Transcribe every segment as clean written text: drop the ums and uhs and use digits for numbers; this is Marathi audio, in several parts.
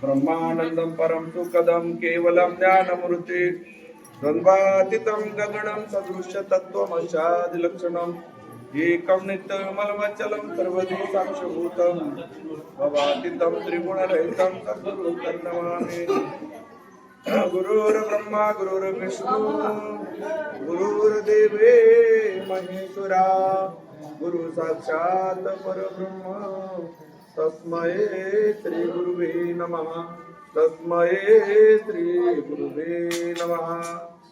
ब्रह्मानंदं परम सुखदं केवलं ज्ञानमूर्ति द्वन्द्वातीतं गगनं सदृश्य तत्त्वमशादिलक्षणम् एकं नित्यमलमचलं सर्वधी साक्षभूतं भवातीतं त्रिगुणरहितं सद्गुरुं नमामि। गुरुर्ब्रह्मा गुरुर्विष्णू गुरुर्देवे महेश्वरा गुरु साक्षात परब्रह्म तस्मै श्री गुरुवे नमः। तस्मै श्री गुरुवे नमः।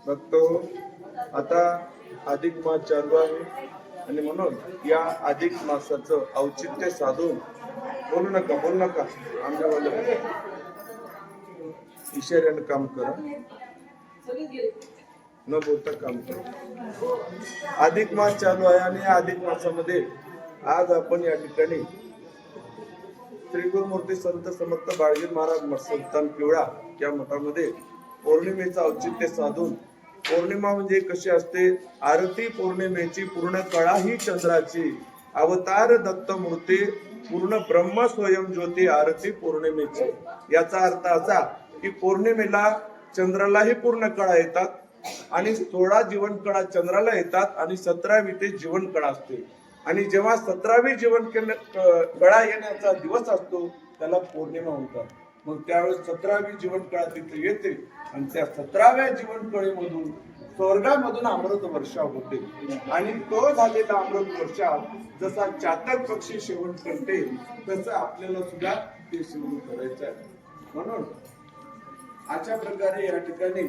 भक्तो, आता अधिक मास चालू आहे आणि म्हणून या अधिक मासाचं औचित्य साधून बोलू नका आमच्यावाले इशाऱ्यानं काम करा, न बोलता काम करा। अधिक मास चालू आहे आणि अधिक मासामध्ये आज आपण या ठिकाणी श्री गुरुमूर्ती संत समर्थ बाळगीर महाराज मठ संस्थान पिवळा या मठामध्ये पौर्णिमेचं औचित्य साधून, पौर्णिमा म्हणजे कशी असते, आरती पौर्णिमेची पूर्ण कळा ही चंद्राची, अवतार दत्त मूर्ती पूर्ण ब्रह्म स्वयं ज्योती आरती पौर्णिमेची। याचा अर्थ असा की पौर्णिमेला चंद्रालाही पूर्ण कळा येतात आणि 16 जीवन कळा चंद्राला येतात आणि 17वी ते जीवन कळा असते। आणि जेव्हा 17वी जीवन कळा येण्याचा दिवस असतो त्याला पौर्णिमा म्हणतात। मग त्यावेळेस 17वी जीवन कळा तिथे येते आणि त्या 17व्या जीवन कळेमधून स्वर्गामधून अमृत वर्षा होते आणि तो झालेला अमृत वर्षा जसा चातक पक्षी सेवन करते तसं आपल्याला सुद्धा ते सेवन करायचं आहे। म्हणून अशा प्रकारे या ठिकाणी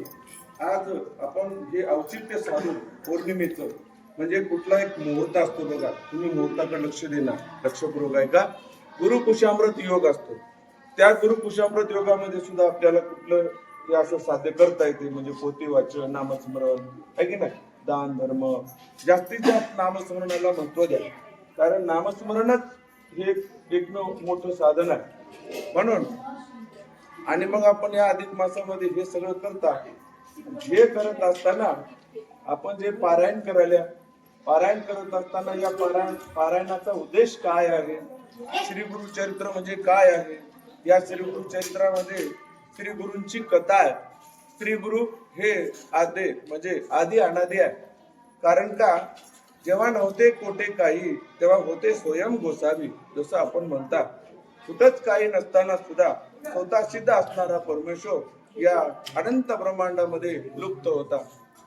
आज आपण हे औचित्य साधून पौर्णिमेचं म्हणजे कुठला एक मुहूर्त असतो बघा, तुम्ही मुहूर्ताकडे लक्ष देणार, लक्षपूर्वक आहे का? गुरुकुशामृत योग असतो। त्या गुरुकुशामृत योगामध्ये सुद्धा आपल्याला कुठलं हे असं साध्य करता येते, म्हणजे पोथी वाचन, नामस्मरण आहे की नाही, दान धर्म, जास्तीत जास्त नामस्मरणाला महत्व द्या, कारण नामस्मरणच हे एक मोठं साधन आहे। म्हणून आणि मग आपण या अधिक मासामध्ये हे सगळं करता, हे करत असताना आपण जे पारायण करत असताना या पारायणाचा उद्देश काय आहे, श्री गुरु चरित्र म्हणजे काय आहे, या श्री गुरु चरित्रामध्ये श्री गुरूंची कथा आहे। श्री गुरु हे आदि म्हणजे आदि अनादि आहे, कारण का जेव्हा नव्हते कोठे काही तेव्हा होते स्वयं गोसावी, जसं आपण म्हणतात कुठंच काही नसताना सुद्धा स्वतः सिद्ध असणारा परमेश्वर या अनंत ब्रह्मांडामध्ये लुप्त होता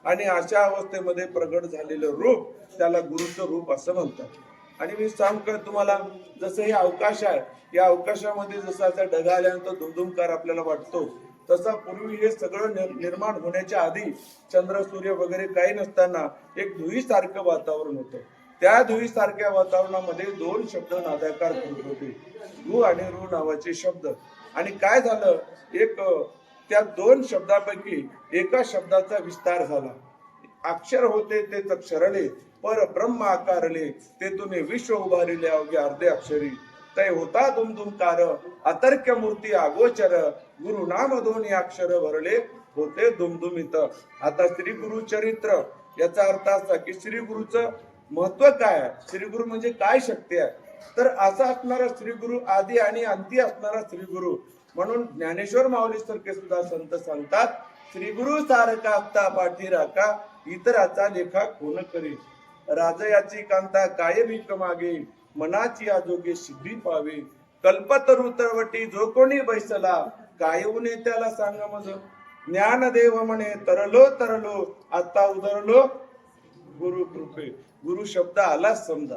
आणि अशा अवस्थेमध्ये प्रगट झालेलं रूप त्याला गुरुचं रूप असं म्हणतात। आणि मी सांगतो तुम्हाला, जसं हे अवकाश आहे, या अवकाशामध्ये जसं आता ढगा आल्यानंतर धुमधुमकार आपल्याला वाटतो, तसा पूर्वी हे सगळं निर्माण होण्याच्या आधी चंद्र सूर्य वगैरे काही नसताना एक धुळीसारखं वातावरण होतं। त्या धुळीसारख्या वातावरणामध्ये 2 शब्द नादाकार करत होते, धू आणि रू नावाचे शब्द। आणि काय झालं, एक त्या 2 शब्दापैकी एका शब्दाचा विस्तार झाला, अक्षर होते ते अक्षरले, पर ब्रह्म आकारले, ते तुम्ही विश्व उभारिले अवघे अर्धे अक्षरी, तय होता दुमदुमकार, अतर्क्य मूर्ती आगोचर, गुरु नाम 2 अक्षर भरले होते दुमदुमित। आता श्री गुरु चरित्र याचा अर्थ असा की श्री गुरुचं महत्व काय आहे, श्री गुरु म्हणजे काय शक्ती आहे, तर असा असणारा श्री गुरु आदि आणि अंती असणारा श्री गुरु। म्हणून ज्ञानेश्वर माऊली सारखे सुद्धा संत सांगतात, श्री गुरु सारखा असता पाठी राखा, इतराचा लेखा कोण करी, राजयाची कांता काय भीक मागे, मनाची आजोगे सिद्धी पावे, कल्पतरू तरवटी जो कोणी बैसला, काय उने त्याला सांगा मज, ज्ञानदेव म्हणे तरलो आता उदरलो गुरु कृपे। गुरु शब्द आलाच समजा,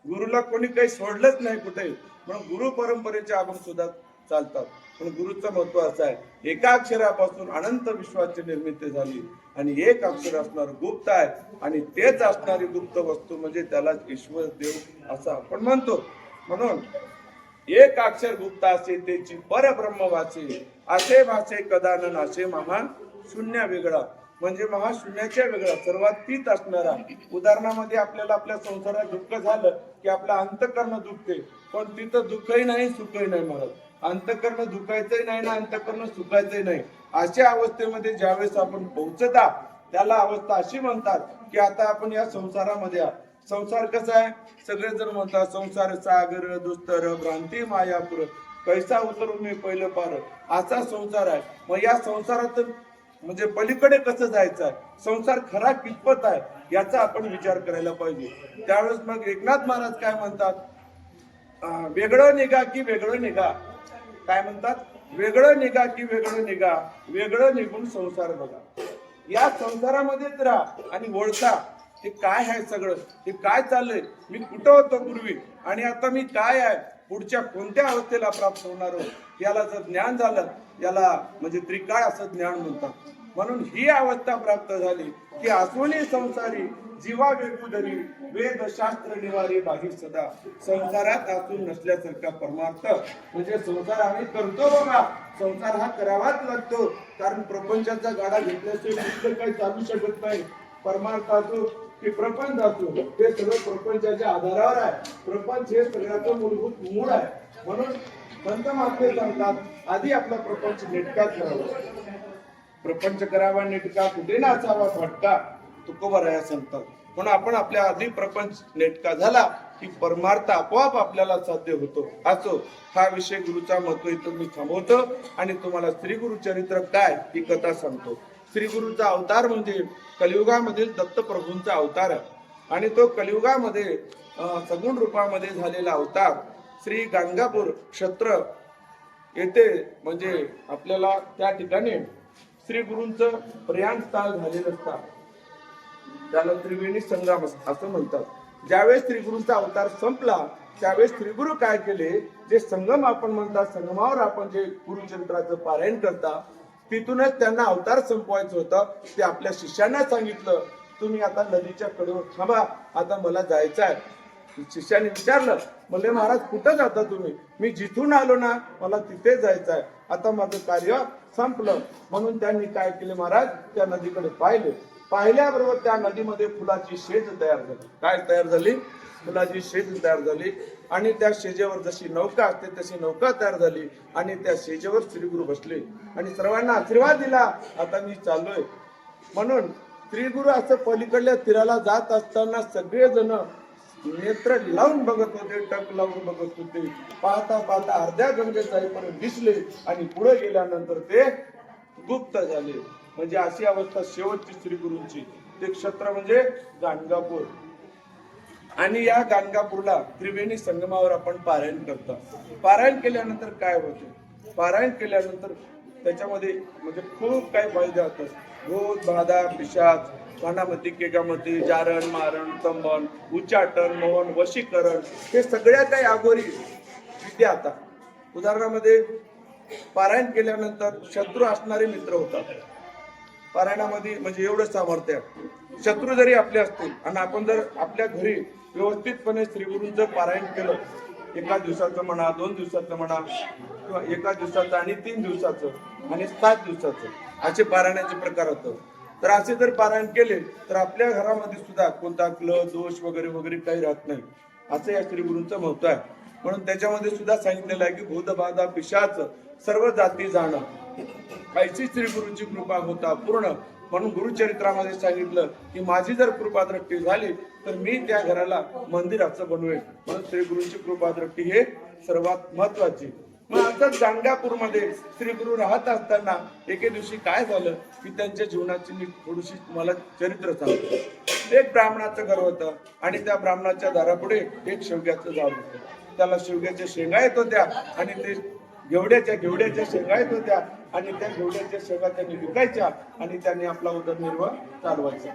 गुरुला कोणी काही सोडलंच नाही कुठे, म्हणून गुरु परंपरेचे आपण सुद्धा चालतात। पण गुरुचं महत्व असं आहे, एका अक्षरापासून अनंत विश्वाची निर्मिती झाली आणि एक अक्षर असणार गुप्त आहे आणि तेच असणारी गुप्त वस्तू म्हणजे त्याला ईश्वर देव असं आपण म्हणतो। म्हणून एक अक्षर गुप्त असे त्याची परब्रह्म वाचे, असे भाषे कदानन असे महा शून्य वेगळा, म्हणजे महाशून्याच्या वेगळा सर्वात तीत असणारा। उदाहरणामध्ये आपल्याला आपल्या संसारात दुःख झालं की आपलं अंतकरण दुखते, पण तिथं दुःखही नाही सुखही नाही महाराज, अंतकरण दुखायचंही नाही ना अंतकरण सुखायचंही नाही। अशा अवस्थेमध्ये ज्यावेळेस आपण पोहोचता त्याला अवस्था अशी म्हणतात की आता आपण या संसारामध्ये संसार कसा आहे, सगळे जर म्हणतात संसार सागर दुस्तर भ्रांती मायापुर, पैसा उतरून मी पहिलं पार, असा संसार आहे. मग या संसारात म्हणजे पलीकडे कसं जायचं आहे, संसार खरा कितपत आहे याचा आपण विचार करायला पाहिजे. त्यावेळेस मग एकनाथ महाराज काय म्हणतात, वेगळं निघा की वेगळं निघा. काय म्हणतात, वेगळं निघा की वेगळं निघा, वेगळं निघून संसार बघा. या संसारामध्येच राहा आणि ओळखा हे काय आहे सगळं, हे काय चाललंय, मी कुठं होतो पूर्वी आणि आता मी काय आहे, पुढच्या कोणत्या अवस्थेला प्राप्त होणार आहोत, याला जर ज्ञान झालं, याला म्हणजे त्रिकाळ असं ज्ञान म्हणतात. म्हणून ही अवस्था प्राप्त झाली की असूनी संसारी जीवा वेगुधरी, वेद शास्त्र निवारी बाही सदा. संसारात असून नसल्यासारखा परमार्थ म्हणजे संसार आम्ही करतो बघा, संसार हा करावाच लागतो, कारण प्रपंचाचा गाडा घेतल्याशिवाय दुसरं काही चालू शकत नाही. परमार्थ असो की प्रपंच असो, हे सगळं प्रपंचाच्या आधारावर आहे. प्रपंच हे सगळ्याचं मूलभूत मूळ आहे. म्हणून संत महात्मे सांगतात आधी आपला प्रपंच नेटका करावा, प्रपंच करावा नेटका, कुठे ना असावा फटका, तुकोबराया सांगतात. म्हणून आपण आपल्या आधी प्रपंच नेटका झाला की परमार्थ आपोआप आपल्याला साध्य होतो. असो हा विषय गुरुचा महत्व इथं मी थांबवतो आणि तुम्हाला श्री गुरु चरित्र काय ही कथा सांगतो. श्री गुरुचा अवतार म्हणजे कलियुगामधील दत्त प्रभूंचा अवतार आहे आणि तो कलियुगामध्ये सगुण रूपामध्ये झालेला अवतार श्री गाणगापूर क्षेत्र येथे म्हणजे आपल्याला त्या ठिकाणी श्री गुरूंचं प्रयाण स्थळ झालेलं असतात, त्याला त्रिवेणी संगम असं म्हणतात. ज्यावेळेस श्री गुरूंचा अवतार संपला त्यावेळेस श्री गुरु काय केले, जे संगम आपण म्हणतात, संगमावर आपण जे गुरुचरित्राचं पारायण करता, तिथूनच त्यांना अवतार संपवायचं होतं. ते आपल्या शिष्यांना सांगितलं, तुम्ही आता नदीच्या कडेवर थांबा, आता मला जायचं आहे. शिष्याने विचारलं, म्हणले महाराज कुठं जाता तुम्ही? मी जिथून आलो ना मला तिथे जायचं आहे, आता माझं कार्य संपलं. म्हणून त्यांनी काय केले महाराज, त्या नदीकडे पाहिले. पाहिल्याबरोबर त्या नदीमध्ये फुलाची शेज तयार झाली. काय तयार झाली? फुलाची शेज तयार झाली आणि त्या शेजेवर जशी नौका असते तशी नौका तयार झाली आणि त्या शेजेवर श्री गुरु बसले आणि सर्वांना आशीर्वाद दिला, आता मी चाललोय. म्हणून श्री गुरु असं पलीकडल्या तीराला जात असताना सगळेजण नेत्र लावून बघत होते, टक लावून बघत होते. पाहता पाहता अर्ध्या गंगेसाईपर्यंत दिसले आणि पुढे गेल्यानंतर ते गुप्त झाले. म्हणजे अशी अवस्था शेवटची श्री गुरूंची. ते क्षेत्र म्हणजे गाणगापूर आणि या गाणगापूरला त्रिवेणी संगमावर आपण पारायण करतात. पारायण केल्यानंतर काय होते, पारायण केल्यानंतर त्याच्यामध्ये म्हणजे खूप काही फायदे होतात. भूत बाधा पिशाच कानामध्ये केकामध्ये जारण मारण तंबन उच्चाटन मोहन वशीकरण हे सगळ्या काही अघोरी विद्या. आता उदाहरणामध्ये पारायण केल्यानंतर शत्रू असणारे मित्र होतात. पारायणामध्ये म्हणजे एवढं सामर्थ्य, शत्रू जरी आपले असतील आणि आपण जर आपल्या घरी व्यवस्थितपणे श्रीगुरूंचं पारायण केलं, एका दिवसाचं म्हणा, 2 दिवसाचं म्हणा, किंवा एका दिवसाचं आणि 3 दिवसाचं आणि 7 दिवसाचं असे पारायणाचे प्रकार होतात. तर असे जर पारायण केले तर आपल्या घरामध्ये सुद्धा कोणता क्ल दोष वगैरे वगैरे काही राहत नाही, असं या श्रीगुरूंचं महत्व आहे. म्हणून त्याच्यामध्ये सुद्धा सांगितलेलं आहे की भूतबाधा पिशाच सर्व जाती जाणं, ऐशी श्री गुरुची कृपा होता पूर्ण. म्हणून गुरुचरित्रामध्ये सांगितलं की माझी जर कृपा दृष्टी झाली तर मी त्या घराला मंदिराचं बनवेन. म्हणून श्री गुरुची कृपा दृष्टी हे सर्वात महत्वाची. मग असंच गाणगापूरमध्ये श्री गुरु राहत असताना एके दिवशी काय झालं की त्यांच्या जीवनाची मी थोडीशी तुम्हाला चरित्र सांगतो. एक ब्राह्मणाचं घर होतं आणि त्या ब्राह्मणाच्या दारापुढे एक शेवग्याचं झाड होतं. त्याला शेवग्याच्या शेंगा येत होत्या आणि ते घेवड्याच्या शेंगा येत होत्या आणि त्या घेवड्याच्या शेंगा त्यांनी विकायच्या आणि त्यांनी आपला उदरनिर्वाह चालवायचा.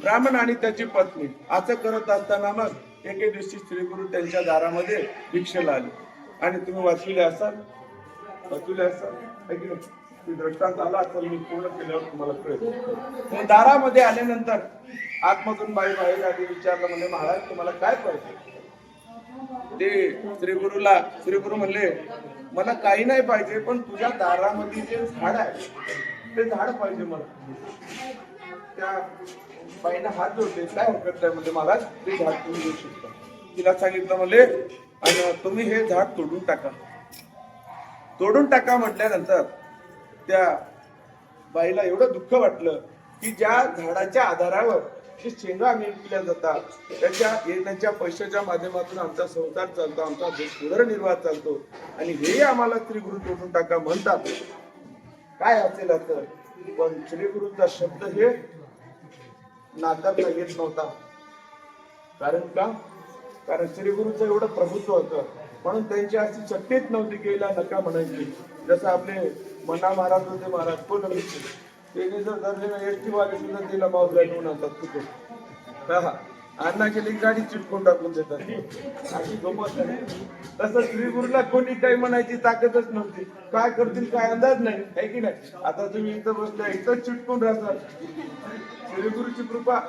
ब्राह्मण आणि त्याची पत्नी असं करत असताना मग एके दिवशी श्री गुरु त्यांच्या दारामध्ये भिक्षेला आले आणि तुम्ही वाचलेले असाल दृष्टांत आला असेल, मी पूर्ण केल्यावर तुम्हाला कळेल. दारामध्ये आल्यानंतर आतमधून बाई बाहेर आली, विचारलं म्हणजे महाराज तुम्हाला काय पाहिजे? ते श्री गुरु म्हणले मला काही नाही पाहिजे, पण तुझ्या दारामध्ये जे झाड आहे ते झाड पाहिजे मला. त्या बाईनं हात जोडले, काय हरकत नाही म्हणजे महाराज ते झाड तुम्ही घेऊ शकता. तिला सांगितलं म्हणले आणि तुम्ही हे झाड तोडून टाका म्हटल्यानंतर त्या बाईला एवढं दुःख वाटलं की ज्या झाडाच्या आधारावर जे शेंगा आम्ही विकल्या जातात त्याच्या येण्याच्या पैशाच्या माध्यमातून आमचा संसार चालतो, आमचा उदरनिर्वाह चालतो. आणि हेही आम्हाला श्री गुरु तोडून टाका म्हणतात. काय असेल असं, पण श्री गुरुचा शब्द हे नाकारता येत नव्हता. कारण का? कारण श्री गुरुचं एवढं प्रभुत्व होतं, म्हणून त्यांची अशी शक्तीच नव्हती की याला नका म्हणायची. जसं आपले मना महाराज होते, महाराज कोण त्याने जर धरले एसटी वाले सुद्धा तिला माऊला घेऊन आणतात कुठे. अण्णा गेली गाडी चिटकून टाकून देतात, अशी गमत नाही. तसं श्री गुरुला कोणी काही म्हणायची ताकदच नव्हती. काय करतील काय अंदाज नाही, आहे की नाही. आता तुम्ही इथं बसल्या इथं चिटकून राहतात, श्री गुरुची कृपा.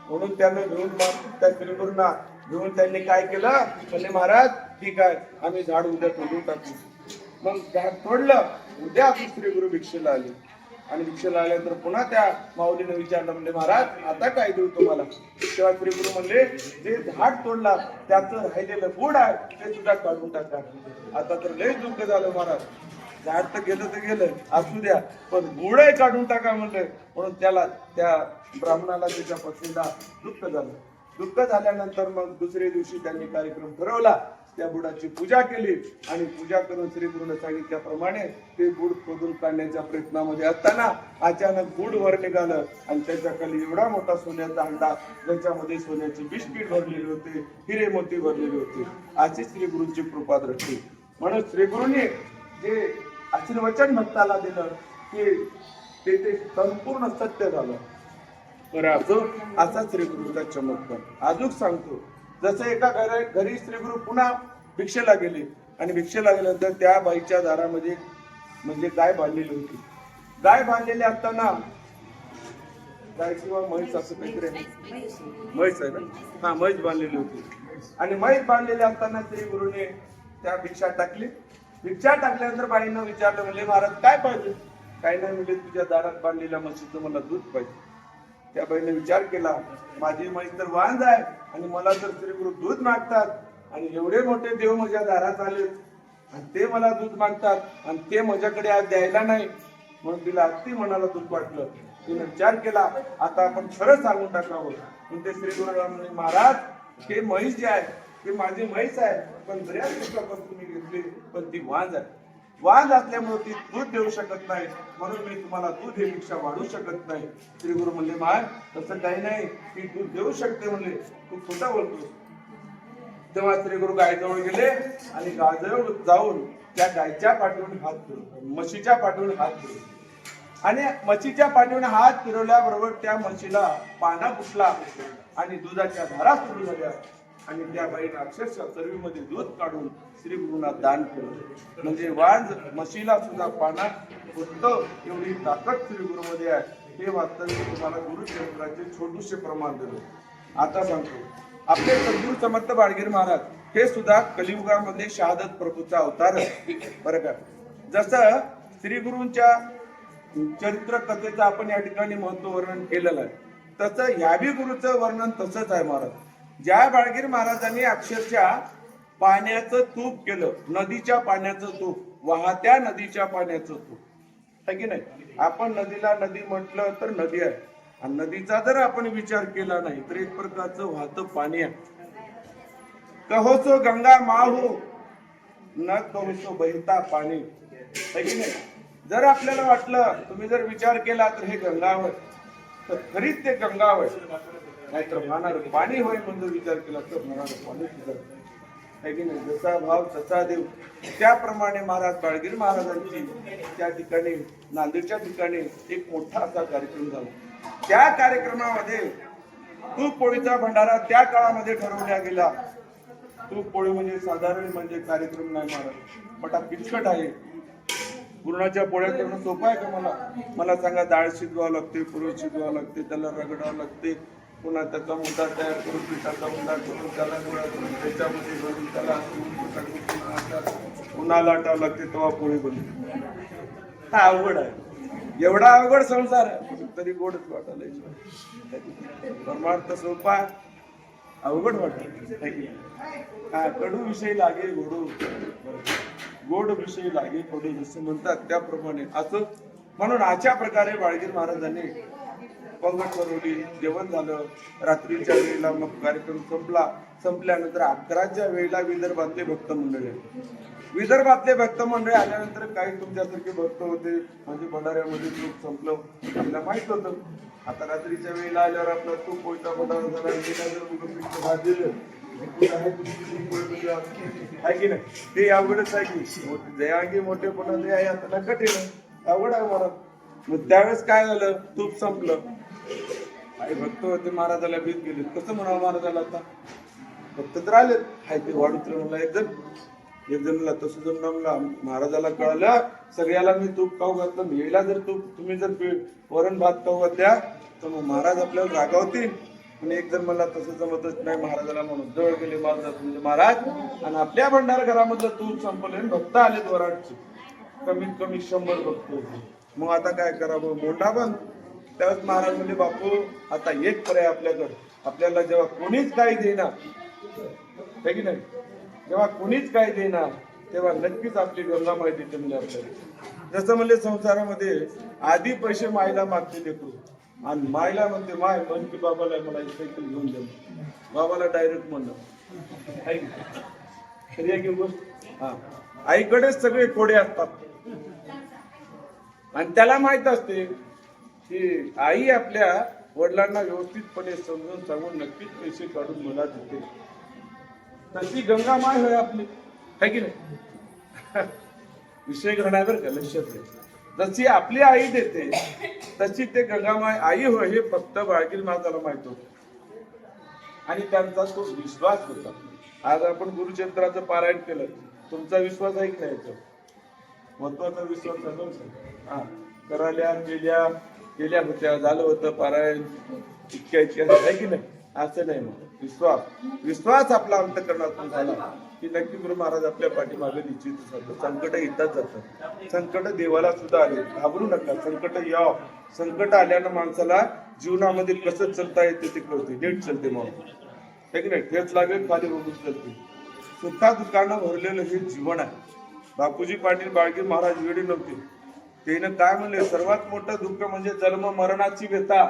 म्हणून त्यांना घेऊन त्या श्री गुरुंना घेऊन त्यांनी काय केलं, म्हणजे महाराज ठीक आहे आम्ही झाड उद्या तोडून टाकू. मग झाड तोडलं, उद्या श्री गुरु भिक्षेला आले. आणि भिक्षेला आल्यानंतर पुन्हा त्या माऊलीने विचारलं, म्हणजे महाराज आता काय देऊ तुम्हाला. तेव्हा श्री गुरु म्हणले, जे झाड तोडला त्याचं राहिलेलं गुड आहे ते सुद्धा काढून टाका. आता तर लय दुःख झालं महाराज, झाड तर गेलं असू द्या, पण गुडही काढून टाका म्हणलं. म्हणून त्याला त्या ब्राह्मणाला त्याच्या पत्नीला दुःख झालं. दुःख झाल्यानंतर मग दुसऱ्या दिवशी त्यांनी कार्यक्रम ठरवला. त्या बुडाची पूजा केली आणि पूजा करून श्री गुरुने सांगितल्याप्रमाणे ते बुड खोदून काढण्याच्या प्रयत्नामध्ये असताना अचानक बुड वर निघालं आणि त्याच्या खाली एवढा मोठा सोन्याचा हंडा, ज्याच्यामध्ये सोन्याची बिस्किट भरलेली होते, हिरे मोती भरलेले होते. अशी श्री गुरुंची कृपा दृष्टी. म्हणून श्री गुरुने जे आशीर्वचन भक्ताला दिलं ते संपूर्ण सत्य झालं. बरं, असा श्री गुरुचा चमत्कार अजून सांगतो. जसं एका घरी श्री गुरु पुन्हा भिक्षेला गेले आणि भिक्षेला गेल्यानंतर त्या बाईच्या दारामध्ये म्हणजे गाय बांधलेली होती. गाय बांधलेली असताना, गाय किंवा म्हैस असं काहीतरी, म्हैस आहे ना, हा म्हैस बांधलेली होती. आणि म्हैस बांधलेली असताना श्री गुरुने त्या भिक्षा टाकली. भिक्षा टाकल्यानंतर बाईनं विचारलं, म्हणले महाराज काय पाहिजे. काय नाही म्हणजे तुझ्या दारात बांधलेल्या म्हशीचं मला दूध पाहिजे. त्या बाईने विचार केला, माझी म्हैस तर वांज आहे आणि मला जर श्री गुरु दूध मागतात आणि एवढे मोठे देव माझ्या दारात आले आणि ते मला दूध मागतात आणि ते माझ्याकडे आज द्यायला नाही, म्हणून तिला अगदी मनाला दुःख वाटलं. तिने विचार केला, आता आपण खरं सांगून टाकावं. म्हणून ते श्री गुरुला म्हणले, महाराज हे म्हैस जे आहे ते माझी म्हैस आहे, पण बऱ्याच दिवसापासून मी घेतली, पण ती वांज आहे. वांज असल्यामुळे ती दूध देऊ शकत नाही, म्हणून मी तुम्हाला दूध पेक्षा वाढू शकत नाही. श्री गुरु म्हणले, महाराज तसं काही नाही, ती दूध देऊ शकते. म्हणले तू खोटा बोलतो. तेव्हा श्री गुरु गायजवळ गेले आणि गायजवळ जाऊन त्या गायच्या पाठीवरून हात फिरवले, म्हशीच्या पाठीवरून हात फिरवले. आणि म्हशीच्या पाठीवरून हात फिरवल्याबरोबर त्या म्हशीला पाना फुटला आणि दुधाच्या धारा सुरू झाल्या. आणि त्या बाईने अक्षरशः चरवीमध्ये दूध काढून श्री गुरुंना दान केलं. म्हणजे वांज म्हशीला सुद्धा पाना फुटतं एवढी ताकद श्री गुरुमध्ये आहे. हे वास्तविक तुम्हाला गुरुचरित्राचे छोटूशे प्रमाण दिलं. आता सांगतो, आपले सद्गुरू समर्थ बाळगीर महाराज हे सुद्धा कलियुगामध्ये शहादत प्रभूचा अवतार आहे, बरं का. जसं श्री गुरूंच्या चरित्र कथेचं आपण या ठिकाणी महत्व वर्णन केलेलं आहे, तसं ह्याबी गुरुचं वर्णन तसंच आहे महाराज. ज्या बाळगीर महाराजांनी अक्षरशः पाण्याचं तूप केलं, नदीच्या पाण्याचं तूप, वाहत्या नदीच्या पाण्याचं तूप, है की नाही. आपण नदीला नदी म्हटलं तर नदी आहे, आणि नदीचा जर आपण विचार केला नाही तर एक प्रकारचं वाहतं पाणी आहे. कहोसो गंगा माहू न कहोसो बहता पाणी, है की नाही. जर आपल्याला वाटलं, तुम्ही जर विचार केला तर हे गंगावर, तर खरीच ते गंगावर, नाहीतर वाहणार पाणी होय म्हणजे विचार केला तर वाहणार पाणी सुद्धा, है की नाही. जसा भाव तसा देव. त्याप्रमाणे महाराज बाळगीर महाराजांची त्या ठिकाणी नांदेडच्या ठिकाणी एक मोठा असा कार्यक्रम झाला. त्या कार्यक्रमामध्ये तूप पोळीचा भंडारा त्या काळामध्ये ठरवला गेला. तूप पोळी म्हणजे साधारण म्हणजे कार्यक्रम नाही महाराज, मोठा किचकट आहे. पुरणाच्या पोळ्या करणं सोपं आहे का मला सांगा. डाळ शिजवावं लागते, पुरण शिजवावं लागते, त्याला रगडावं लागते, पुन्हा त्याचा मुद्दा तयार करून पिठाचा मुद्दा करून त्याला गोळा करून त्याच्यामध्ये भरून त्याला पुन्हा लाटावं लागते, तेव्हा पोळी बनते. हा अवघड आहे, एवढा अवघड संसार आहे, तरी गोडच वाटायला. परमार्थ सोपा अवघड वाटत. हा कडू विषयी लागे गोडू, गोड विषयी लागे कडू जसं म्हणतात त्याप्रमाणे असं. म्हणून अशा प्रकारे बाळगीर महाराजांनी पंगत ठरवली, जेवण झालं. रात्रीच्या वेळेला मग कार्यक्रम संपल्यानंतर 11च्या वेळेला विदर्भातले भक्त मंडळी विदर्भातले भक्त मंडळी आल्यानंतर काही तुमच्यासारखे भक्त होते, म्हणजे भंडाऱ्यामध्ये तूप संपलं आपल्याला माहित होतं. आता रात्रीच्या वेळेला आल्यावर आपला तूप पोयता भंडारा झाला, भाजलेलं आहे की नाही, ते अवघडच आहे की जयांगी मोठेपणा जे आहे आता कठीण अवघड आहे मला. मग त्यावेळेस काय झालं, तूप संपलं. आई भक्त होते महाराजाला भीत गेले, कसं म्हणावं महाराजाला आता, भक्त तर आलेत, हाय ते वाढून म्हणला एक जणला तसं जण जमला. महाराजाला कळलं सगळ्याला मी तूप खाऊ घातलं, यायला जर तुम्ही जर वरण भात खाऊ घातल्या तर मग महाराज आपल्याला रागावतील. पण एक जण मला तसं जमतच नाही, महाराजाला म्हणून जवळ गेले महाराज आणि आपल्या भंडार घरामधलं तूप संपले, भक्त आलेत वराडचे, कमीत कमी 100 भक्त होते. मग आता काय करावं, मोठा बंद. त्यावेळेस महाराज म्हणजे बापू आता एक पर्याय आपल्याकडे, आपल्याला जेव्हा कोणीच काही देणार आहे की नाही, जेव्हा कोणीच काही देणार तेव्हा नक्कीच आपली गंगा माय देते म्हणजे आपल्याला. जसं म्हणजे संसारामध्ये आधी पैसे मायला मागते लेकरू, आणि मायला म्हणते माय म्हण की बाबाला मला एक सायकल घेऊन दे, बाबाला डायरेक्ट म्हणणं हा. आईकडेच सगळे कोडे असतात आणि त्याला माहित असते की आई आपल्या वडिलांना व्यवस्थितपणे समजून सांगून नक्कीच पैसे काढून मला देते. तशी गंगा माय होय आपली, है की नाही. विषय घडण्यावर का लक्षात घ्या, जशी आपली आई देते तशी ते गंगामाय आई होय हे फक्त बाळगीर महाराजाला माहित होत आणि त्यांचा तो विश्वास होता. आज आपण गुरुचरित्राचं पारायण केलं, तुमचा विश्वास आहे की नाही, महत्वाचा विश्वास आहे. हा कराल्या गेल्या होत्या, झालं होतं पारायण, इतक्या आहे की नाही, असं नाही. मग विश्वास आपला अंतःकरणातून झाला की नक्की गुरु महाराज आपल्या पाठीमागे निश्चित असतात. संकट येतात जातात, संकट देवाला सुद्धा आले, घाबरू नका. संकट याव, संकट आल्यानं माणसाला जीवनामध्ये कसं चलता येते ते कळते, नीट चलते म्हणून, है की नाही. ठेच लागेल खाली बघून चलते. सुखा दुःखानं भरलेलं हे जीवन आहे. बापूजी पाटील बाळगीर महाराज वेळी नव्हते, त्यानं काय म्हणले, सर्वात मोठं दुःख म्हणजे जन्म मरणाची व्यथा,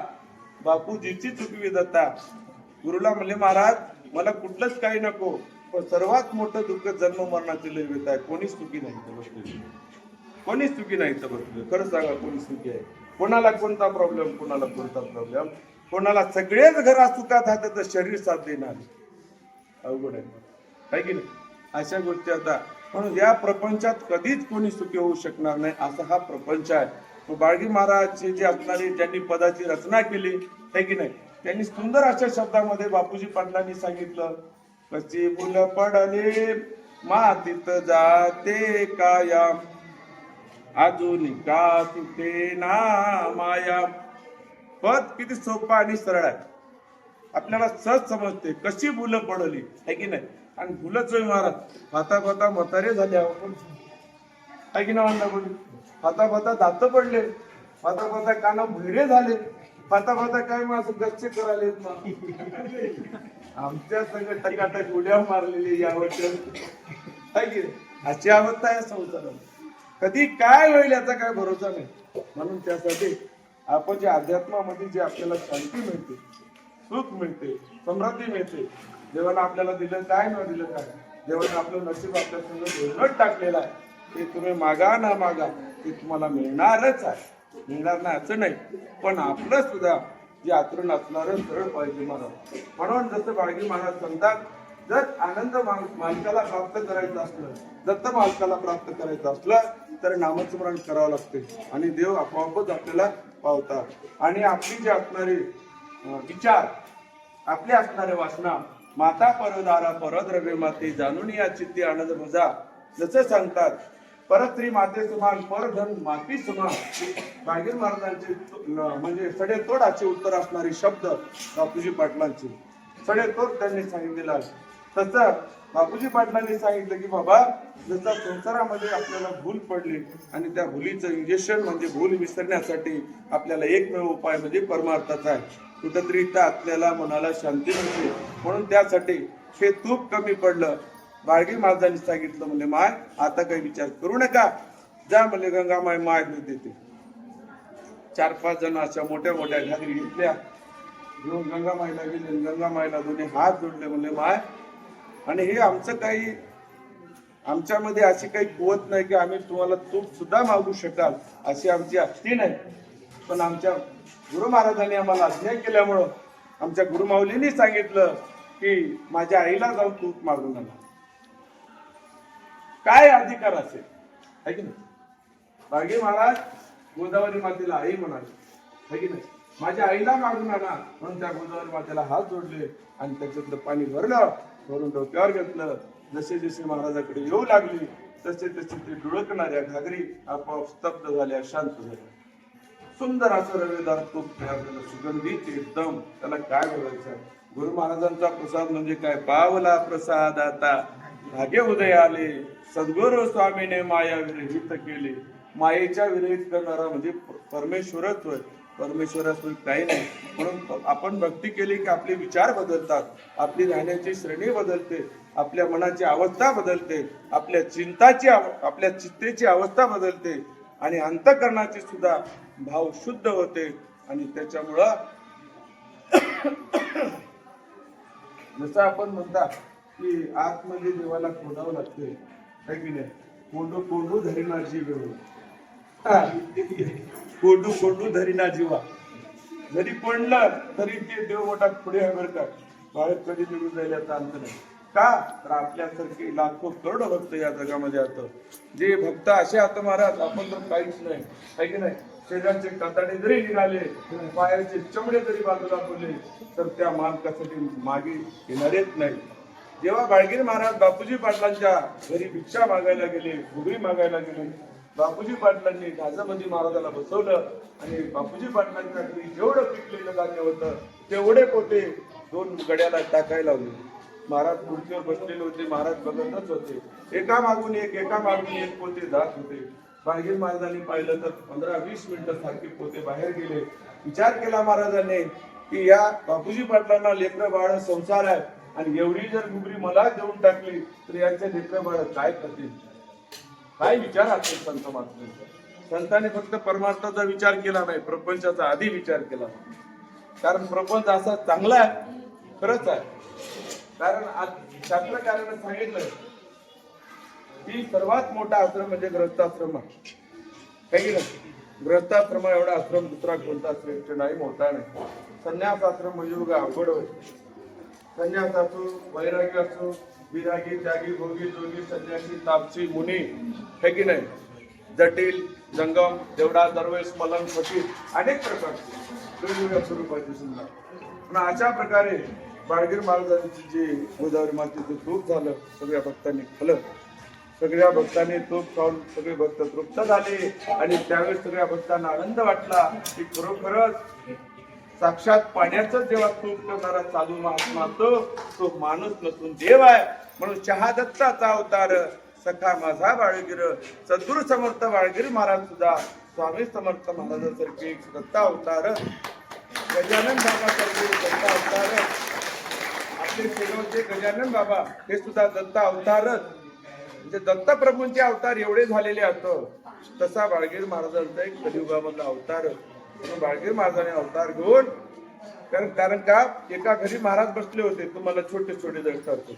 बापूजीची चुकवी जाता. गुरुला म्हणले महाराज मला कुठलंच काही नको, पण सर्वात मोठं दुःख जन्म मरणाची लय व्यथा आहे. कोणीच सुखी नाही तर बसले, कोणीच सुखी नाही तर बसले. खरं सांगा कोणी सुखी आहे? कोणाला कोणता प्रॉब्लेम, कोणाला कोणता प्रॉब्लेम, कोणाला सगळेच घरात सुखात हात तर शरीर साथ देणार, अवघड आहे की नाही. अशा गोष्टी आता म्हणून या प्रपंचात कधीच कोणी सुखी होऊ शकणार नाही, असा हा प्रपंच आहे. बाळगीर महाराज जे असणारे ज्यांनी पदाची रचना केली है की नाही, त्यांनी सुंदर अशा शब्दामध्ये बापूजी पाटलांनी सांगितलं, कशी फुल पडले मातीत जाते काया, अजून का तुटे ना माया. पद किती सोपं आणि सरळ आहे, आपल्याला सहज समजते. कशी फुलं पडली है की नाही, आणि फुलंच महाराज फाता फाता म्हातारे झाले आपण, है की नाही. फाता फाता दात पडले, फाता फाता काना भैरे झाले, फाता फाता काय मग असं गच्छ करायले. आमच्या सगळं टकाटक उड्या मारलेली यावरच्या, है की नाही. अशी अवस्था आहे संसारात, कधी काय होईल याचा काय भरोसा नाही. म्हणून त्यासाठी आपण जे अध्यात्मामध्ये जे आपल्याला शांती मिळते, सुख मिळते, समृद्धी मिळते, देवानं आपल्याला दिलं काय न दिलं काय, देवानं आपलं नशीब आपल्या समोर टाकलेलं आहे. ते तुम्ही मागा ना मागा ते तुम्हाला मिळणारच आहे, मिळणार नाही असं नाही. पण आपलं सुद्धा जे आचरण असणार सरळ पाहिजे महाराज. म्हणून जसं बाळगीर महाराज सांगतात, जर आनंद मालकाला प्राप्त करायचं असलं, दत्त मालकाला प्राप्त करायचं असलं तर नामस्मरण करावं लागते आणि देव आपोआपच आपल्याला पावतात. आणि आपली जी असणारे विचार, आपले असणारे वासना, माता परदारा परद्रव्य माते जाणून या चित्ती आनंद भजा, जसं सांगतात परस्त्री माते समान परधन माती समान. बाळगीर महाराजांचे म्हणजे सडेतोडाचे उत्तर असणारे शब्द बापूजी पाटलांचे, सडेतोड त्यांनी सांगितलेलं आहे. तसं बापूजी पाटलांनी सांगितलं की बाबा जसं संसारामध्ये आपल्याला भूल पडली आणि त्या भूलीचं इंजेक्शन म्हणजे भूल विसरण्यासाठी आपल्याला एकमेव उपाय म्हणजे परमार्थाचा आहे. कुठंतरी इथं आपल्याला मनाला शांती मिळते, म्हणून त्यासाठी हे तूप कमी पडलं. बाळगीर महाराजांनी सांगितलं म्हणजे माय आता काही विचार करू नका, जा म्हणजे गंगा माय माय दूध देते. 4-5 जण अशा मोठ्या मोठ्या घागरी घेतल्या, घेऊन गंगामाईला गेले. गंगामाईला दोन्ही हात जोडले, म्हणले माय, आणि हे आमचं काही, आमच्यामध्ये अशी काही कुवत नाही की आम्ही तुम्हाला तूप सुद्धा मागू शकाल, अशी आमची आस्ती नाही. पण आमच्या गुरु महाराजांनी आम्हाला आज्ञा केल्यामुळं आमच्या गुरुमाऊलींनी सांगितलं की माझ्या आईला जाऊन तूप मागून आणा. काय अधिकार असेल, है की नाही? बाळगी महाराज गोदावरी मातेला आई म्हणाले, है की नाही? माझ्या आईला मागून आणा म्हणून त्या गोदावरी मातेला हात जोडले आणि त्याच्यातलं पाणी भरलं, भरून डोक्यावर घेतलं. जसे जसे महाराजाकडे येऊ लागली तसे तसे ते डुळकणाऱ्या घागरी आपोआप स्तब्ध झाल्या, शांत झाल्या. सुंदर असं रवेदार तूप तयार झालं, सुगंधित एकदम. त्याला काय बोलायचं? गुरु महाराजांचा प्रसाद म्हणजे काय? पावला प्रसाद आता भाग्य उदय आले, सद्गुरु स्वामीने माया विरहित केले. मायेच्या विरहित करणारा म्हणजे परमेश्वरच होय, परमेश्वराशिवाय काही नाही. म्हणून आपण भक्ती केली की आपले विचार बदलतात, आपली राहण्याची श्रेणी बदलते, आपल्या मनाची अवस्था बदलते, आपल्या चित्तेची अवस्था बदलते आणि अंतःकरणाची सुद्धा भाव शुद्ध होते. आणि त्याच्यामुळं जसं आपण म्हणतात की आतमध्ये देवाला खोदावं लागते, है की नाही? कोंडू कोंडू धरीना जीव, कोंडू कोंडू धरीना जीवा. जरी कोंडलं तरी ते देव मोठा पुढे हवरतात. बाळक कधी निघून जाईल याचा अंत नाही. का तर आपल्यासारखे लाखो करोडो भक्त या जगामध्ये आता, जे भक्त असे आता महाराज आपण तर काहीच नाही, है की नाही? शरीराचे कातडे जरी निघाले, पायाचे चमडे जरी बाजूला पडले तर त्या मालकासाठी मागे येणारेच नाही. जेव्हा बाळगीर महाराज बापूजी पाटलांच्या घरी भिक्षा मागायला गेले, घुगरी मागायला गेले, बापूजी पाटलांनी गाजामध्ये महाराजाला बसवलं आणि बापूजी पाटलांच्या घरी जेवढं पिकलेलं धान्य होतं तेवढे पोते 2 गड्याला टाकायला लावले. महाराज खुर्चीवर बसलेले होते, महाराज बघतच होते. एका मागून एक पोते जात होते. बाळगीर महाराजांनी पाहिलं तर 15-20 मिनिटं सारखे पोते बाहेर गेले. विचार केला महाराजांनी की या बापूजी पाटलांना लेकरं बाळ संसार आहे आणि एवढी जर घुगरी मला देऊन टाकली तर यांचे लेकरं बाळ काय करतील? काय विचार असेल संत महात्म्यांचा? संतांनी फक्त परमार्थाचा विचार केला नाही, प्रपंचाचा आधी विचार केला. कारण प्रपंच असा चांगला आहे, खरंच आहे. कारण शास्त्रकारांनी सांगितलं की सर्वात मोठा आश्रम म्हणजे गृहस्थाश्रम आहे, काही नाही. गृहस्थाश्रम एवढा आश्रम दुसरा कोणता श्रेष्ठ नाही, मोठा नाही. संन्यास आश्रम म्हणजे बघा अवघड होय. संन्यास असो, वैराग्य असो, विरागी, त्यागी, भोगी, जोगी, संन्यासी, तापसी, मुनी, है की नाही? जटिल, जंगम, देवडा, दरवेश, मलंग, फकीर, अनेक प्रकारचे वेगवेगळ्या स्वरूपाचे सुद्धा. पण अशा प्रकारे बाळगीर महाराजांची जे गोदावरी मातेचं तूप झालं, सगळ्या भक्तांनी खाल्लं. सगळ्या भक्तांनी तूप खाऊन सगळे भक्त तृप्त झाले आणि त्यावेळेस सगळ्या भक्तांना आनंद वाटला की खरोखरच साक्षात पाण्याचं जेव्हा तूप करणारा साधू महात्मा तो माणूस नसून देव आहे. म्हणून शहादत्ताचा अवतार सखा माझा बाळगीर, सद्गुरु समर्थ बाळगीर महाराज सुद्धा स्वामी समर्थ महाराजांसारखे दत्ता अवतार, गजानन बाबा सारखे दत्ता अवतार, आपले शेगावचे गजानन बाबा हे सुद्धा दत्ता अवतारच. म्हणजे दत्तप्रभूंचे अवतार एवढे झालेले असतो, तसा बाळगीर महाराजांचा एक कलियुगामधला अवतार. म्हणून बाळगीर महाराजांनी अवतार घेऊन, कारण का एका घरी महाराज बसले होते. तुम्हाला छोटे छोटे दर्शन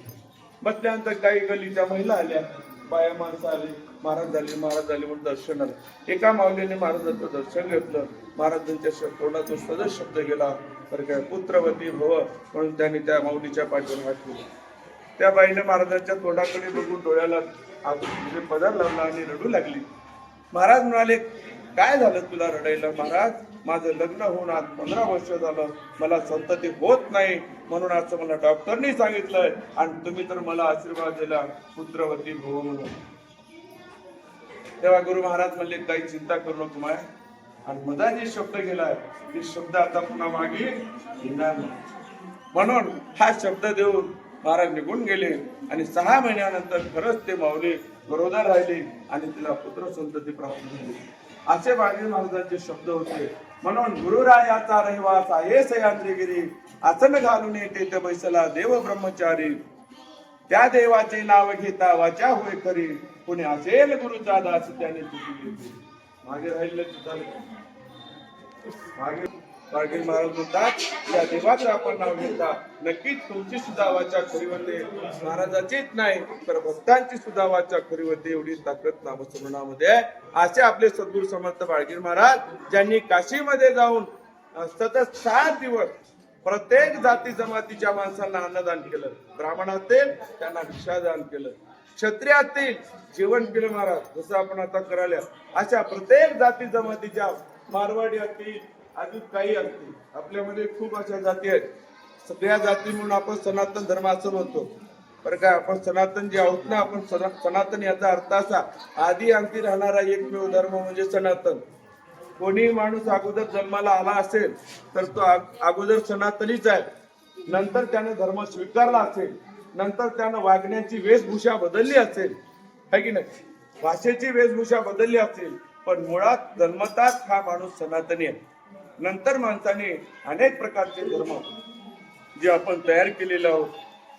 बसल्यानंतर काही गलीच्या महिला आल्या, बाया माणसं आली, महाराज झाले म्हणून दर्शन आलं. एका माऊलीने महाराजांचं दर्शन घेतलं. महाराजांच्या तोंडातून सदस्य शब्द गेला तर काय पुत्रवती भव म्हणून त्यांनी त्या माऊलीच्या पाठीवर हात ठेवला. त्या बाईने महाराजांच्या तोंडाकडे बघून डोळ्याला म्हणजे पदर लावला आणि रडू लागली. महाराज म्हणाले, काय झालं तुला रडायला? महाराज, माझं लग्न होऊन आज 15 वर्ष झालं, मला संतती होत नाही म्हणून असं मला डॉक्टरनी सांगितलंय आणि तुम्ही तर मला आशीर्वाद दिला पुत्रवती भव म्हणून. तेव्हा गुरु महाराज म्हणले, काही चिंता करू नको माय, आणि मधा जे शब्द गेलाय ते शब्द आता पुन्हा मागे येणार नाही. म्हणून हा शब्द देऊन महाराज निघून गेले आणि 6 महिन्यानंतर खरंच ते माऊली गरोदर राहिले आणि तिला पुत्र संतती प्राप्त झाली. असे बाळगीर महाराजांचे शब्द होते. म्हणून गुरुरायाचा रहिवास आहे सह्याद्रीगिरी, आसन घालून येते बैसला देव ब्रह्मचारी. त्या देवाचे नाव घेता वाचा होय खरी, कोणी असेल गुरुचा दास त्याने तुझी मागे राहिले. बाळगीर महाराज म्हणतात, या देवाचं आपण नाव घेता नक्कीच तुमची सुद्धा वाचा खरी होते. महाराजाचीच नाही तर भक्तांची सुद्धा वाचा खरी होते. एवढी ताकद नामस्मरणामध्ये आहे. असे आपले सद्गुरू समर्थ बाळगीर महाराज, ज्यांनी काशीमध्ये जाऊन सतत 7 दिवस प्रत्येक जाती जमातीच्या माणसांना अन्नदान केलं. ब्राह्मण असतील त्यांना भिक्षादान केलं, क्षत्रिय असतील जेवण केलं महाराज, जसं आपण आता करायला. अशा प्रत्येक जाती जमातीच्या, मारवाडी असतील, अजून काही असतील, आपल्यामध्ये खूप अशा जाती आहेत. सगळ्या जाती म्हणून आपण सनातन धर्म असं म्हणतो. बरं काय, आपण सनातन जे आहोत ना, आपण सनातन याचा अर्थ असा, आधी अंती राहणारा एकमेव धर्म म्हणजे सनातन. कोणी माणूस अगोदर जन्माला आला असेल तर तो अगोदर सनातनीच आहे. नंतर त्याने धर्म स्वीकारला असेल, नंतर त्यानं वागण्याची वेशभूषा बदलली असेल, है की नाही, भाषेची वेशभूषा बदलली असेल, पण मुळात जन्मताच हा माणूस सनातनी आहे. नंतर माणसाने अनेक प्रकारचे धर्म जे आपण तयार केलेले आहोत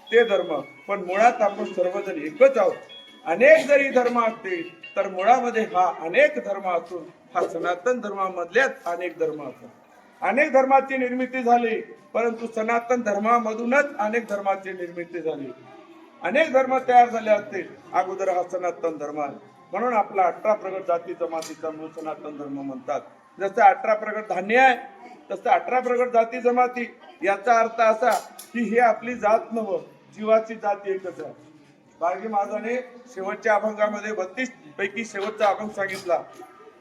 ते धर्म, पण मुळात आपण सर्वजण एकच आहोत. अनेक जरी धर्म असतील तर मुळामध्ये हा अनेक धर्म असून हा सनातन धर्मामधल्याच अनेक धर्म असतात. अनेक धर्माची निर्मिती झाली, परंतु सनातन धर्मामधूनच अनेक धर्माची निर्मिती झाली. अनेक धर्म तयार झाले असतील, अगोदर हा सनातन धर्म आहे. म्हणून आपला 18 प्रगत जाती जमातीचा मूळ सनातन धर्म म्हणतात. जसं 18 प्रगट धान्य आहे तसं 18 प्रगट जाती जमाती. याचा अर्थ असा की हे आपली जात नव्ह, जीवाची जात एकच आहे. बाळगीर महाराजांनी शेवटच्या अभंगामध्ये 32 पैकी शेवटचा अभंग सांगितला.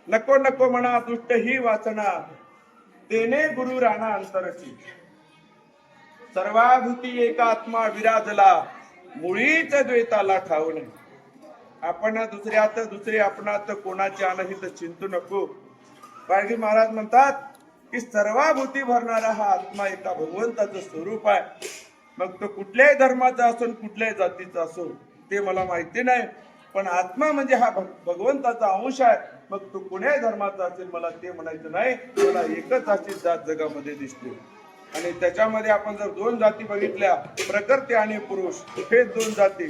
नको नको म्हणा दुष्ट ही वासना, तेने गुरु राणा अंतरची. सर्वाभूती एका आत्मा विराजला, मुळीच द्वैताला ठाऊ नये. आपण दुसऱ्यात दुसरे आपणात कोणाचे अनहित चिंतू नको. बाळगीर महाराज म्हणतात की सर्वाभूती भरणारा हा आत्मा एका भगवंताचं स्वरूप आहे. मग तो कुठल्याही धर्माचा असो, कुठल्याही जातीचा असो, ते मला माहिती नाही, पण आत्मा म्हणजे हा भगवंताचा अंश आहे. मग तो कोण्याही धर्माचा असेल मला ते म्हणायचं नाही. मला एकच अशी जात जगामध्ये दिसते. आणि त्याच्यामध्ये आपण जर 2 जाती बघितल्या, प्रकृती आणि पुरुष, हे 2 जाती.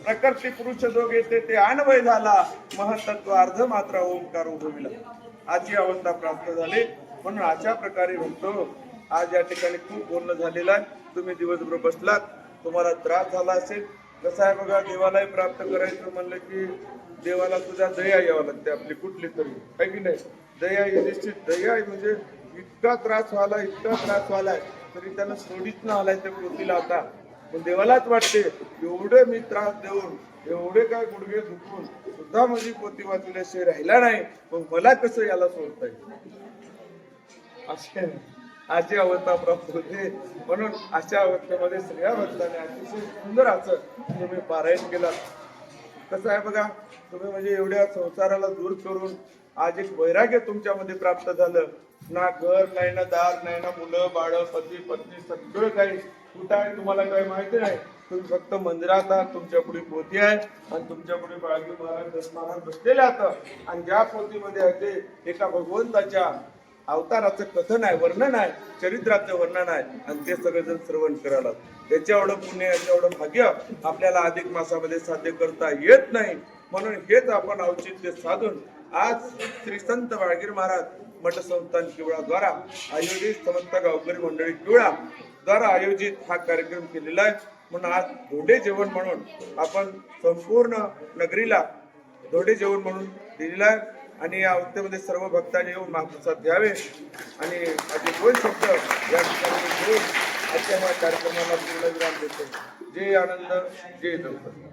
प्रकृती पुरुष दोघे ते अन्वय झाला, महत्त्व अर्ध मात्र ओंकार उभविला. आजची अवस्था प्राप्त झाली. म्हणून अशा प्रकारे म्हणतो, आज या ठिकाणी खूप बोलणं झालेलं आहे. तुम्ही दिवसभर बसलात, तुम्हाला त्रास झाला असेल. कसं आहे बघा, देवालाही प्राप्त करायचं म्हणलं की देवाला सुद्धा दया यावं लागते आपली कुठली तरी, आहे की नाही. दया ही निश्चित, दया म्हणजे इतका त्रास व्हायलाय तरी त्यानं सोडीच ना आलाय त्या पोतीला. आता पण देवालाच वाटते एवढे मी त्रास देऊन, एवढे काय गुडघे दुखून सुद्धा माझी पोती वाचल्याशिवाय राहिला नाही, मग मला कसं याला सोडता येईल. अशी अवस्था प्राप्त होते. म्हणून अशा अवस्थेमध्ये सगळ्या भक्तांनी अतिशय सुंदर असं तुम्ही पारायण केलं. कसं आहे बघा, तुम्ही म्हणजे एवढ्या संसाराला दूर करून आज एक वैराग्य तुमच्यामध्ये प्राप्त झालं. ना घर नाही, ना दार नाही, ना मुलं बाळ, पती पत्नी, सगळं काही कुठं आहे तुम्हाला काही माहिती नाही. तुम्ही फक्त मंदिरात आहात, तुमच्या पुढे पोथी आहे आणि तुमच्या पुढे बाळगीर महाराज बसलेले आहेत. आणि ज्या पोथीमध्ये आहे ते एका भगवंताच्या अवताराचं कथन आहे, वर्णन आहे, चरित्राचं वर्णन आहे. आणि ते सगळेजण श्रवण करायला, त्याच्या एवढं पुण्य, याच्या एवढं भाग्य आपल्याला अधिक मासामध्ये साध्य करता येत नाही. म्हणून हेच आपण औचित्य साधून आज श्री संत बाळगीर महाराज मठ संस्थान किवळा द्वारा आयोजित, समस्त गावकरी मंडळी किवळा द्वारा आयोजित हा कार्यक्रम केलेला आहे. म्हणून आज धोंडे जेवण म्हणून आपण संपूर्ण नगरीला धोंडे जेवण म्हणून दिलेला आहे. आणि या अवस्थेमध्ये सर्व भक्तांनी येऊन महाप्रसाद घ्यावे. आणि माझे 2 शब्द या ठिकाणी घेऊन आजच्या कार्यक्रमाला पूर्णविराम देतो. जय आनंद, जय दौलत.